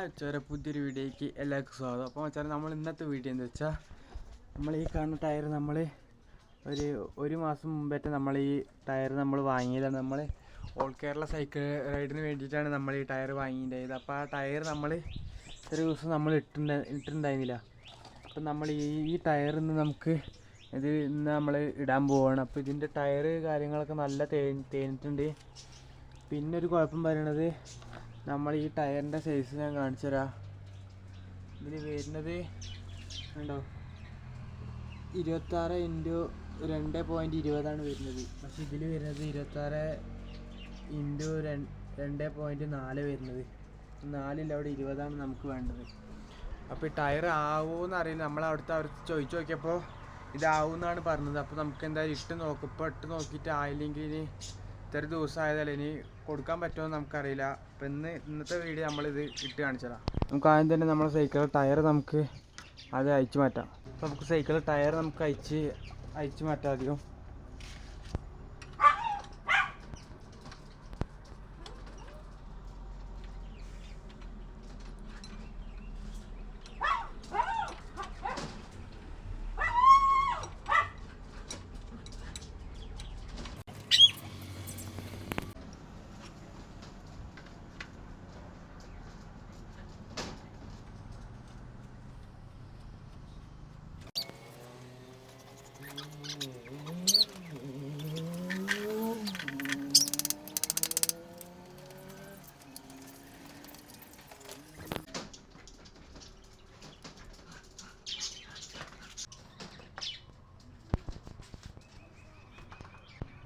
പുതിയൊരു വീഡിയോയ്ക്ക് എല്ലാവർക്കും സ്വാഗതം. അപ്പോൾ വെച്ചാൽ നമ്മൾ ഇന്നത്തെ വീഡിയോ എന്താ വെച്ചാൽ, നമ്മൾ ഈ കാണുന്ന ടയർ നമ്മൾ ഒരു മാസം മുമ്പേറ്റ നമ്മൾ ഈ ടയർ നമ്മൾ വാങ്ങിയതാണ്. നമ്മൾ ഓൾ കേരള സൈക്കിൾ റൈഡിന് വേണ്ടിയിട്ടാണ് നമ്മൾ ഈ ടയർ വാങ്ങിയിട്ടുണ്ടായത്. അപ്പോൾ ആ ടയർ നമ്മൾ ഇത്ര ദിവസം നമ്മൾ ഇട്ടിട്ടുണ്ടായിരുന്നില്ല. അപ്പം നമ്മൾ ഈ ടയറിൽ നിന്ന് നമുക്ക് ഇന്ന് നമ്മൾ ഇടാൻ പോവുകയാണ്. അപ്പോൾ ഇതിൻ്റെ ടയർ കാര്യങ്ങളൊക്കെ നല്ല തേഞ്ഞിട്ടുണ്ട്. പിന്നെ ഒരു കുഴപ്പം പറയണത്, നമ്മൾ ഈ ടയറിൻ്റെ സൈസ് ഞാൻ കാണിച്ചു തരാം. ഇതിൽ വരുന്നത് ഉണ്ടോ, 26x2.20 വരുന്നത്. പക്ഷെ ഇതിൽ വരുന്നത് 26x2.4 വരുന്നത്. 4 അവിടെ 20 നമുക്ക് വേണ്ടത്. അപ്പോൾ ഈ ടയർ ആവുമെന്ന് അറിയില്ല. നമ്മൾ അവിടുത്തെ ചോദിച്ചു നോക്കിയപ്പോൾ ഇതാവുമെന്നാണ് പറഞ്ഞത്. അപ്പോൾ നമുക്ക് എന്തായാലും ഇട്ട് നോക്കിയിട്ട് ആയില്ലെങ്കിൽ ഇത്ര ദിവസം ആയതല്ലേ, ഇനി കൊടുക്കാൻ പറ്റുമോ എന്ന് നമുക്കറിയില്ല. അപ്പോൾ ഇന്നത്തെ വീഡിയോ നമ്മളിത് ഇട്ട് കാണിച്ചതാണ്. നമുക്ക് ആദ്യം തന്നെ നമ്മുടെ സൈക്കിൾ ടയർ നമുക്ക് അത് അയച്ചു മാറ്റാം. അപ്പോൾ നമുക്ക് സൈക്കിൾ ടയർ നമുക്ക് അയച്ചു മാറ്റാം അധികം.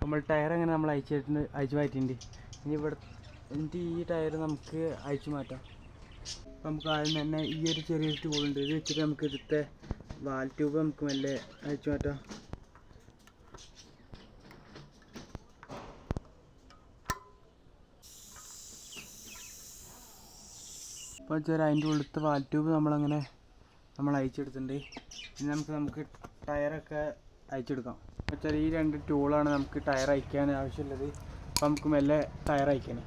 നമ്മൾ ടയർ അങ്ങനെ നമ്മൾ അയച്ചു മാറ്റിയിട്ടുണ്ട്. എന്നിട്ട് ഈ ടയർ നമുക്ക് അയച്ചു മാറ്റാം. അപ്പം നമുക്ക് ആദ്യം തന്നെ ഈ ഒരു ചെറിയൊരു ട്യൂബുണ്ട്. ഇത് വെച്ചിട്ട് നമുക്ക് ഇതിലത്തെ വാൽ ട്യൂബ് നമുക്ക് മെല്ലെ അയച്ചു മാറ്റാം. അപ്പോൾ അതിൻ്റെ ഉള്ളിലത്തെ വാൽ ട്യൂബ് നമ്മൾ അയച്ചെടുത്തിട്ടുണ്ട്. ഇനി നമുക്ക് ടയറൊക്കെ അയച്ചെടുക്കാം. വെച്ചാൽ ഈ 2 ടൂളാണ് നമുക്ക് ടയർ അയക്കാൻ ആവശ്യമുള്ളത്. അപ്പോൾ നമുക്ക് മെല്ലെ ടയർ അയക്കാൻ.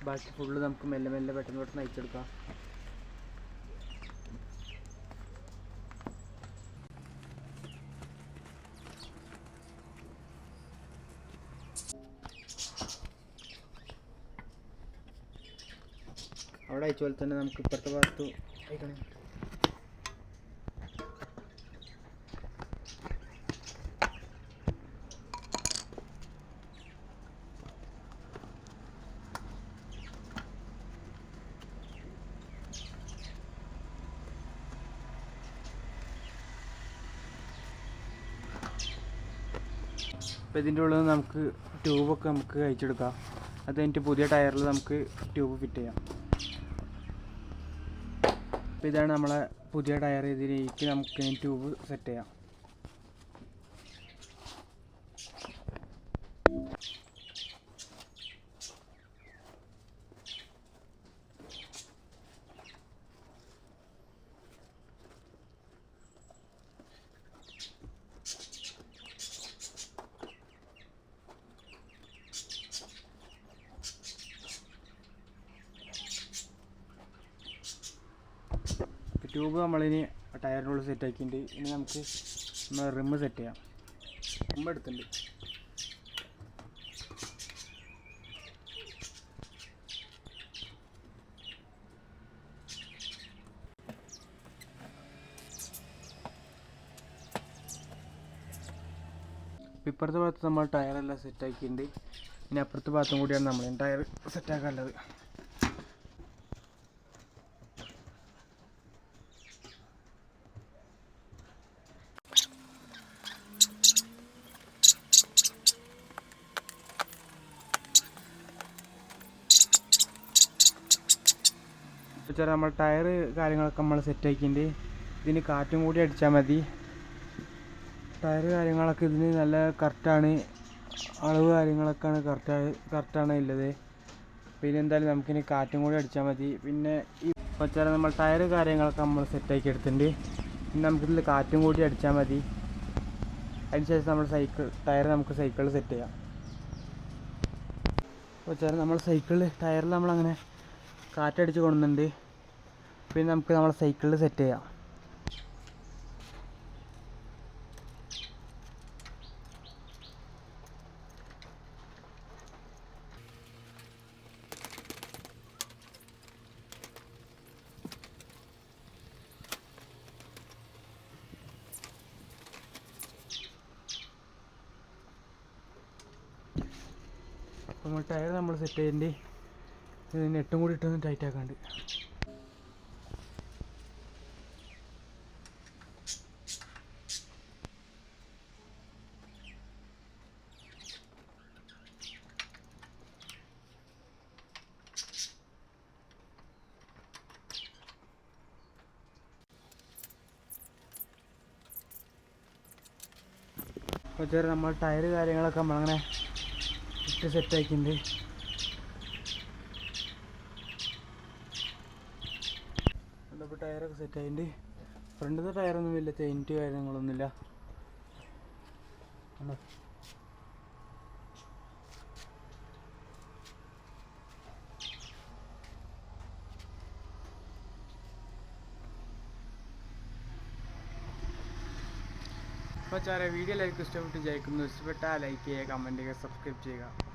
ബാക്കി ഫുള്ള് നമുക്ക് മെല്ലെ പെട്ടെന്ന് അയച്ചെടുക്കാം. അവിടെ അയച്ച പോലെ തന്നെ നമുക്ക് ഇപ്പുറത്തെ ഭാഗത്ത് അയക്കണം. അപ്പോൾ ഇതിൻ്റെ ഉള്ളിൽ നമുക്ക് ട്യൂബൊക്കെ നമുക്ക് അയച്ചെടുക്കാം. അത് കഴിഞ്ഞിട്ട് പുതിയ ടയറിൽ നമുക്ക് ട്യൂബ് ഫിറ്റ് ചെയ്യാം. അപ്പോൾ ഇതാണ് നമ്മളെ പുതിയ ടയർ. ഇതിലേക്ക് നമുക്ക് ട്യൂബ് സെറ്റ് ചെയ്യാം. ട്യൂബ് നമ്മളിനി ടയറിനുള്ളിൽ സെറ്റ് ആക്കിയിട്ടുണ്ട്. ഇനി നമുക്ക് റിമ്മ് സെറ്റ് ചെയ്യാം. റിമ്മ് എടുത്തിട്ടുണ്ട്. ഇപ്പുറത്തെ ഭാഗത്ത് നമ്മൾ ടയറെല്ലാം സെറ്റ് ആക്കിയിട്ടുണ്ട്. ഇനി അപ്പുറത്തെ ഭാഗത്തും കൂടിയാണ് നമ്മൾ ടയർ സെറ്റ് ആക്കാനുള്ളത്. വെച്ചാൽ നമ്മൾ ടയർ കാര്യങ്ങളൊക്കെ നമ്മൾ സെറ്റാക്കിയിട്ട് ഇതിന് കാറ്റും കൂടി അടിച്ചാൽ മതി. ടയർ കാര്യങ്ങളൊക്കെ ഇതിന് നല്ല കറക്റ്റാണ്, അളവ് കാര്യങ്ങളൊക്കെയാണ് കറക്റ്റാണ് ഉള്ളത്. പിന്നെ എന്തായാലും നമുക്കിനി കാറ്റും കൂടി അടിച്ചാൽ മതി. പിന്നെ ഈ വെച്ചാൽ നമ്മൾ ടയർ കാര്യങ്ങളൊക്കെ നമ്മൾ സെറ്റാക്കി എടുത്തിട്ടുണ്ട്. പിന്നെ നമുക്കിതിൽ കാറ്റും കൂടി അടിച്ചാൽ മതി. അതിനുശേഷം നമ്മൾ ടയർ നമുക്ക് സൈക്കിളിൽ സെറ്റ് ചെയ്യാം. വെച്ചാൽ നമ്മൾ ടയറിൽ നമ്മളങ്ങനെ കാറ്റടിച്ച് കൊണ്ടുന്നുണ്ട്. പിന്നെ നമുക്ക് നമ്മളെ സൈക്കിളിൽ സെറ്റ് ചെയ്യാം. അപ്പോൾ നമ്മൾ ടയർ നമ്മൾ സെറ്റ് ചെയ്യേണ്ടി നെട്ടും കൂടി ഇട്ടൊന്ന് ടൈറ്റ് ആക്കാണ്ട്. അപ്പോൾ നമ്മൾ ടയർ കാര്യങ്ങളൊക്കെ നമ്മളങ്ങനെ ഇട്ട് സെറ്റാക്കിയിട്ടുണ്ട്. അപ്പോൾ ടയറൊക്കെ സെറ്റായിട്ടുണ്ട്. ഫ്രണ്ടിലത്തെ ടയറൊന്നുമില്ല, ചെയിൻറ്റ് കാര്യങ്ങളൊന്നുമില്ല. അപ്പോൾ വീഡിയോ എല്ലാവർക്കും ഇഷ്ടപ്പെട്ട് വിചാരിക്കുന്നു. ഇഷ്ടപ്പെട്ടാൽ ലൈക്ക് ചെയ്യുക, കമൻറ്റ് ചെയ്യുക, സബ്സ്ക്രൈബ് ചെയ്യുക.